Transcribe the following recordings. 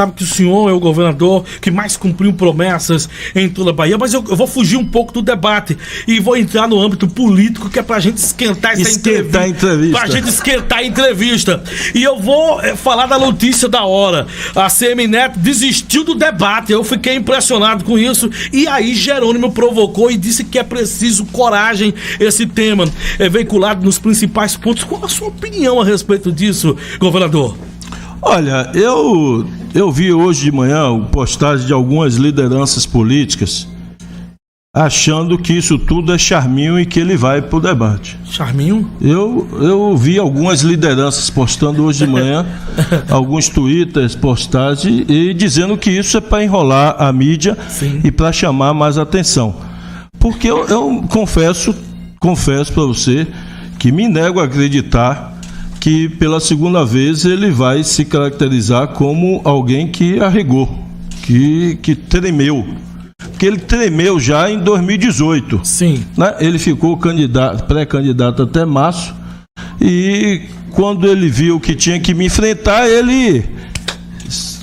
Sabe que o senhor é o governador que mais cumpriu promessas em toda a Bahia, mas eu vou fugir um pouco do debate e vou entrar no âmbito político, que é pra gente esquentar essa entrevista. Pra gente esquentar a entrevista. E eu vou falar da notícia da hora. A CM Neto desistiu do debate, eu fiquei impressionado com isso, e aí Jerônimo provocou e disse que é preciso coragem esse tema veiculado nos principais pontos. Qual a sua opinião a respeito disso, governador? Olha, eu vi hoje de manhã o postagem de algumas lideranças políticas achando que isso tudo é charminho e que ele vai pro debate. Charminho? Eu vi algumas lideranças postando hoje de manhã, alguns twitters, postagens, e dizendo que isso é para enrolar a mídia. Sim. E para chamar mais atenção. Porque eu confesso para você que me nego a acreditar que pela segunda vez ele vai se caracterizar como alguém que arregou, que tremeu. Porque ele tremeu já em 2018. Sim. Né? Ele ficou pré-candidato até março, e quando ele viu que tinha que me enfrentar, ele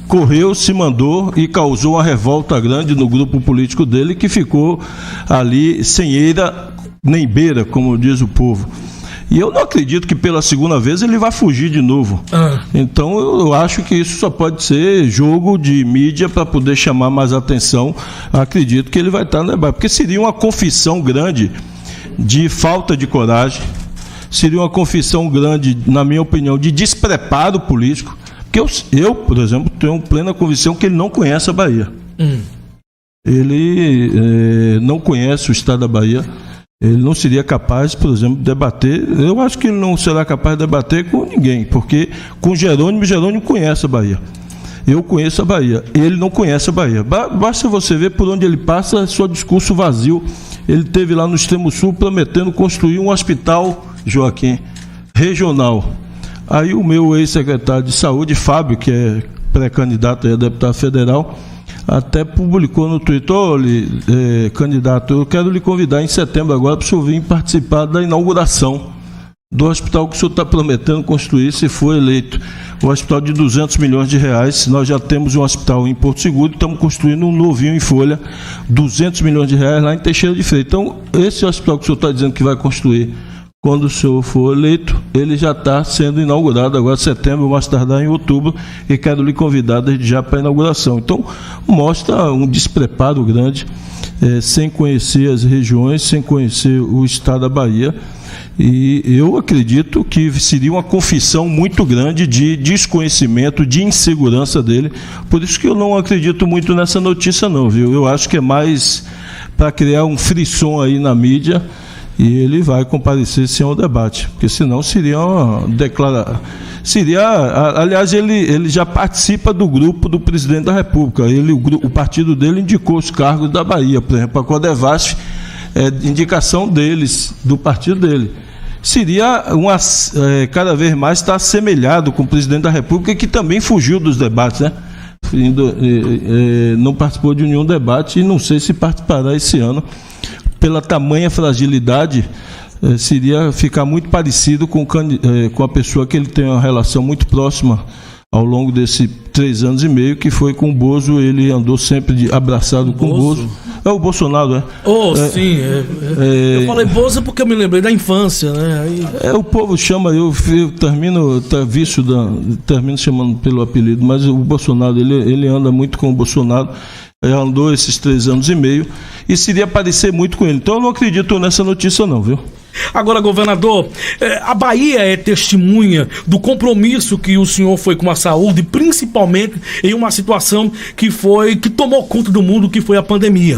correu, se mandou e causou uma revolta grande no grupo político dele, que ficou ali sem eira nem beira, como diz o povo. E eu não acredito que pela segunda vez ele vai fugir de novo. Então eu acho que isso só pode ser jogo de mídia para poder chamar mais atenção. Acredito que ele vai estar no debate, porque seria uma confissão grande de falta de coragem, seria uma confissão grande, na minha opinião, de despreparo político, porque eu, por exemplo, tenho plena convicção que ele não conhece a Bahia. Ele não conhece o estado da Bahia. Ele não seria capaz, por exemplo, de debater. Eu acho que ele não será capaz de debater com ninguém, porque com Jerônimo conhece a Bahia. Eu conheço a Bahia, ele não conhece a Bahia. Basta você ver por onde ele passa, é só discurso vazio. Ele esteve lá no Extremo Sul prometendo construir um hospital, Joaquim, regional. Aí o meu ex-secretário de Saúde, Fábio, que é pré-candidato a deputado federal, até publicou no Twitter: candidato, eu quero lhe convidar em setembro agora para o senhor vir participar da inauguração do hospital que o senhor está prometendo construir se for eleito. Um hospital de 200 milhões de reais, nós já temos um hospital em Porto Seguro, estamos construindo um novinho em Folha, 200 milhões de reais lá em Teixeira de Freitas. Então, esse hospital que o senhor está dizendo que vai construir, quando o senhor for eleito, ele já está sendo inaugurado agora em setembro, mais tardar em outubro, e quero lhe convidar desde já para a inauguração. Então, mostra um despreparo grande, sem conhecer as regiões, sem conhecer o estado da Bahia, e eu acredito que seria uma confissão muito grande de desconhecimento, de insegurança dele. Por isso que eu não acredito muito nessa notícia não, viu? Eu acho que é mais para criar um frisson aí na mídia, e ele vai comparecer sim ao debate, porque senão seria uma declaração. Aliás, ele já participa do grupo do presidente da República. O partido dele indicou os cargos da Bahia, por exemplo, a Codevasf é indicação deles, do partido dele. Seria cada vez mais estar assemelhado com o presidente da República, que também fugiu dos debates, né? Não participou de nenhum debate, e não sei se participará esse ano. Pela tamanha fragilidade, seria ficar muito parecido com a pessoa que ele tem uma relação muito próxima ao longo desses 3 anos e meio, que foi com o Bozo. Ele andou sempre abraçado com o Bozo. É o Bolsonaro, né? Sim. Eu falei Bozo porque eu me lembrei da infância, né? O povo chama, eu termino chamando pelo apelido, mas o Bolsonaro, ele anda muito com o Bolsonaro. Andou esses 3 anos e meio, e seria parecer muito com ele. Então eu não acredito nessa notícia não, viu? Agora, governador, a Bahia é testemunha do compromisso que o senhor foi com a saúde, principalmente em uma situação que tomou conta do mundo, que foi a pandemia.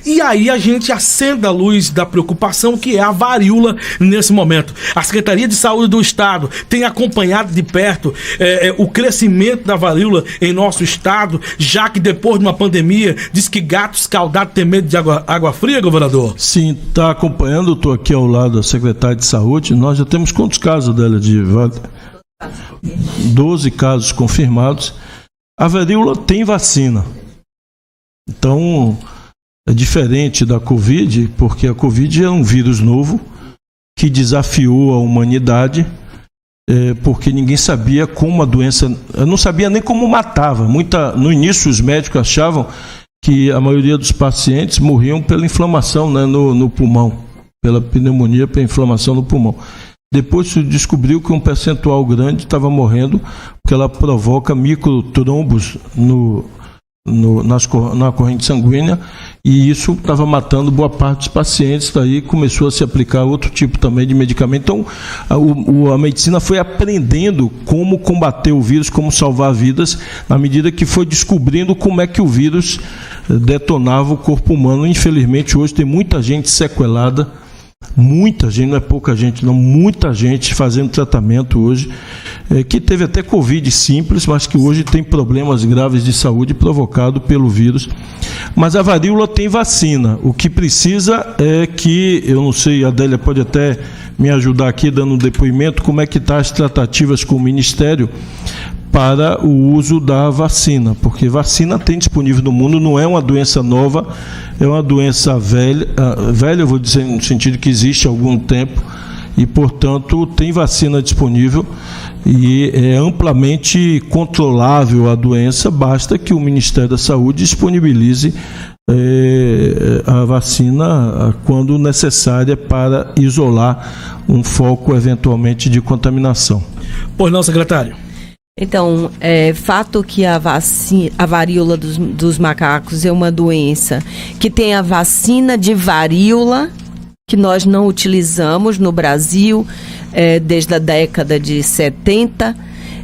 E aí a gente acende a luz da preocupação, que é a varíola nesse momento. A Secretaria de Saúde do Estado tem acompanhado de perto o crescimento da varíola em nosso estado, já que depois de uma pandemia, diz que gato escaldado tem medo de água fria, governador? Sim, está acompanhando. Estou aqui ao lado da Secretaria de Saúde. Nós já temos quantos casos dela? 12 casos confirmados. A varíola tem vacina. Então, é diferente da Covid, porque a Covid é um vírus novo que desafiou a humanidade. porque ninguém sabia como a doença, não sabia nem como matava. No início os médicos achavam que a maioria dos pacientes morriam pela inflamação, né, no pulmão, pela pneumonia, pela inflamação no pulmão. Depois se descobriu que um percentual grande estava morrendo porque ela provoca microtrombos na corrente sanguínea, e isso estava matando boa parte dos pacientes. Daí começou a se aplicar outro tipo também de medicamento. Então a medicina foi aprendendo como combater o vírus, como salvar vidas, na medida que foi descobrindo como é que o vírus detonava o corpo humano. Infelizmente hoje tem muita gente sequelada, muita gente, não é pouca gente não, muita gente fazendo tratamento hoje, que teve até Covid simples, mas que hoje tem problemas graves de saúde provocado pelo vírus. Mas a varíola tem vacina. O que precisa é que, eu não sei, a Adélia pode até me ajudar aqui dando um depoimento, como é que estão as tratativas com o Ministério para o uso da vacina, porque vacina tem disponível no mundo, não é uma doença nova, é uma doença velha, eu vou dizer no sentido que existe há algum tempo, e portanto tem vacina disponível e é amplamente controlável a doença, basta que o Ministério da Saúde disponibilize a vacina quando necessária para isolar um foco eventualmente de contaminação. Pois não, secretário? Então, fato que a varíola dos macacos é uma doença que tem a vacina de varíola, que nós não utilizamos no Brasil desde a década de 70,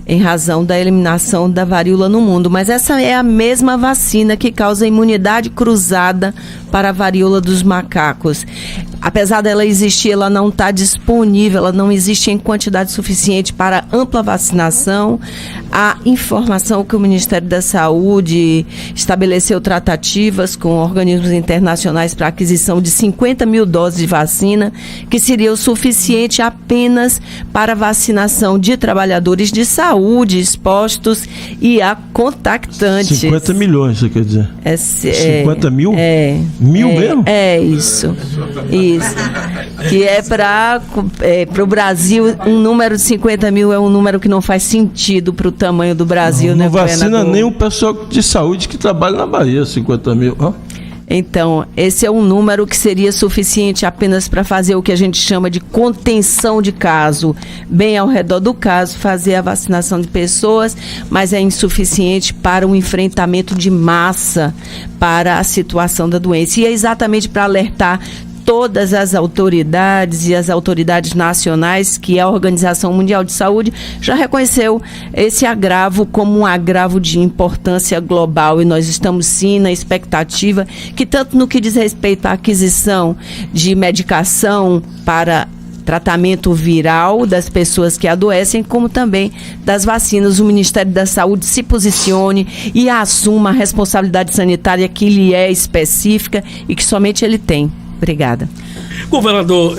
em razão da eliminação da varíola no mundo. Mas essa é a mesma vacina que causa imunidade cruzada para a varíola dos macacos. Apesar dela existir, ela não está disponível, ela não existe em quantidade suficiente para ampla vacinação. A informação que o Ministério da Saúde estabeleceu tratativas com organismos internacionais para a aquisição de 50 mil doses de vacina, que seria o suficiente apenas para vacinação de trabalhadores de saúde expostos e a contactantes. 50 milhões, você quer dizer? 50 mil? Mil mesmo? Isso. Que é para o Brasil, um número de 50 mil é um número que não faz sentido para o tamanho do Brasil, não, né? Não vacina nem o pessoal de saúde que trabalha na Bahia, 50 mil. Então, esse é um número que seria suficiente apenas para fazer o que a gente chama de contenção de caso, bem ao redor do caso, fazer a vacinação de pessoas, mas é insuficiente para o enfrentamento de massa para a situação da doença. E é exatamente para alertar todas as autoridades e as autoridades nacionais, que a Organização Mundial de Saúde já reconheceu esse agravo como um agravo de importância global, e nós estamos sim na expectativa que, tanto no que diz respeito à aquisição de medicação para tratamento viral das pessoas que adoecem, como também das vacinas, o Ministério da Saúde se posicione e assuma a responsabilidade sanitária que lhe é específica e que somente ele tem. Obrigada. Governador,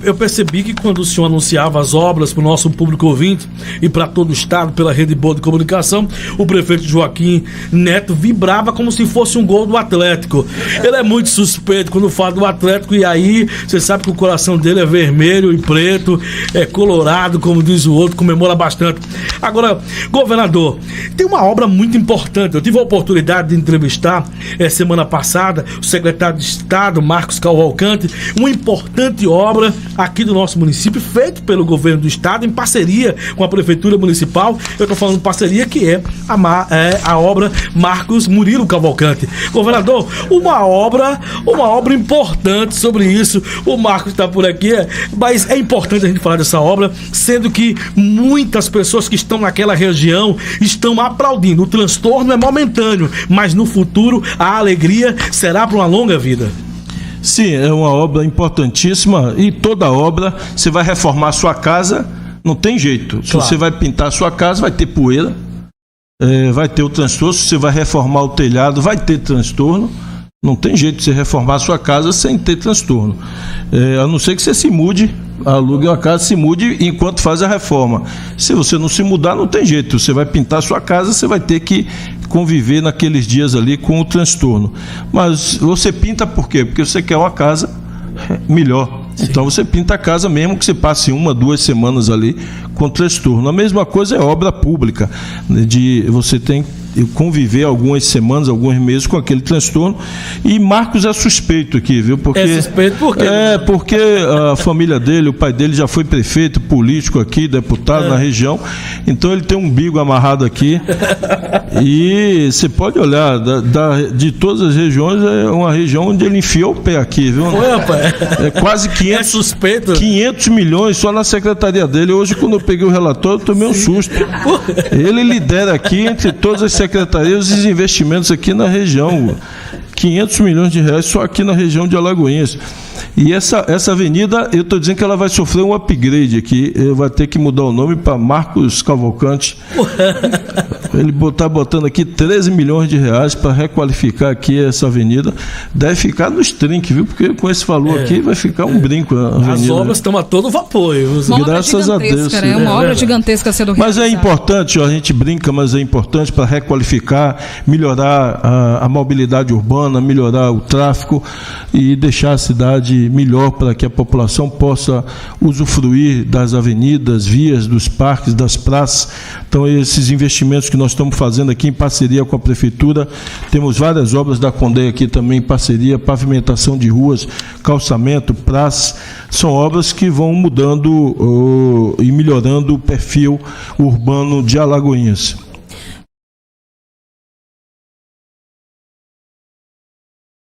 eu percebi que quando o senhor anunciava as obras para o nosso público ouvinte e para todo o estado, pela Rede Boa de Comunicação, o prefeito Joaquim Neto vibrava como se fosse um gol do Atlético. Ele é muito suspeito quando fala do Atlético, e aí você sabe que o coração dele é vermelho e preto, é colorado, como diz o outro, comemora bastante. Agora, governador, tem uma obra muito importante. Eu tive a oportunidade de entrevistar semana passada o secretário de Estado, Marcos Cavalcante, uma importante obra aqui do nosso município, feita pelo governo do estado em parceria com a prefeitura municipal. Eu estou falando parceria que é a obra Marcos Murilo Cavalcante. Governador, uma obra importante sobre isso. O Marcos está por aqui, mas é importante a gente falar dessa obra, sendo que muitas pessoas que estão naquela região estão aplaudindo. O transtorno é momentâneo, mas no futuro a alegria será para uma longa vida. Sim, é uma obra importantíssima, e toda obra, você vai reformar a sua casa, não tem jeito. Se você vai pintar a sua casa, vai ter poeira, vai ter o transtorno. Se você vai reformar o telhado, vai ter transtorno. Não tem jeito de você reformar a sua casa sem ter transtorno. A não ser que você se mude, alugue uma casa, se mude enquanto faz a reforma. Se você não se mudar, não tem jeito. Você vai pintar a sua casa, você vai ter que conviver naqueles dias ali com o transtorno. Mas você pinta por quê? Porque você quer uma casa melhor. Sim. Então você pinta a casa mesmo que você passe 1, 2 semanas ali com transtorno. A mesma coisa é obra pública, né, de você tem conviver algumas semanas, alguns meses com aquele transtorno. E Marcos é suspeito aqui, viu? Porque, é suspeito por quê? Porque a família dele, o pai dele já foi prefeito, político aqui, deputado na região, então ele tem um umbigo amarrado aqui. E você pode olhar, de todas as regiões, é uma região onde ele enfiou o pé aqui, viu? Foi, rapaz. É quase 500, suspeito. 500 milhões só na secretaria dele. Hoje, quando eu peguei o relatório, eu tomei um susto. Ele lidera aqui, entre todas as secretarias, os investimentos aqui na região. 500 milhões de reais só aqui na região de Alagoinhas. E essa avenida, eu estou dizendo que ela vai sofrer um upgrade aqui. Vai ter que mudar o nome para Marcos Cavalcante. Ele está botando aqui 13 milhões de reais para requalificar aqui essa avenida. Deve ficar nos trinques, viu? Porque com esse valor aqui vai ficar um brinco a avenida. As obras estão a todo vapor. Graças a Deus. É uma obra gigantesca sendo realizada. Mas é importante, ó, a gente brinca, mas é importante para requalificar, melhorar a mobilidade urbana, melhorar o tráfego e deixar a cidade melhor para que a população possa usufruir das avenidas, vias, dos parques, das praças. Então, esses investimentos que nós estamos fazendo aqui em parceria com a Prefeitura, temos várias obras da Condeia aqui também em parceria, pavimentação de ruas, calçamento, praças, são obras que vão mudando e melhorando o perfil urbano de Alagoinhas.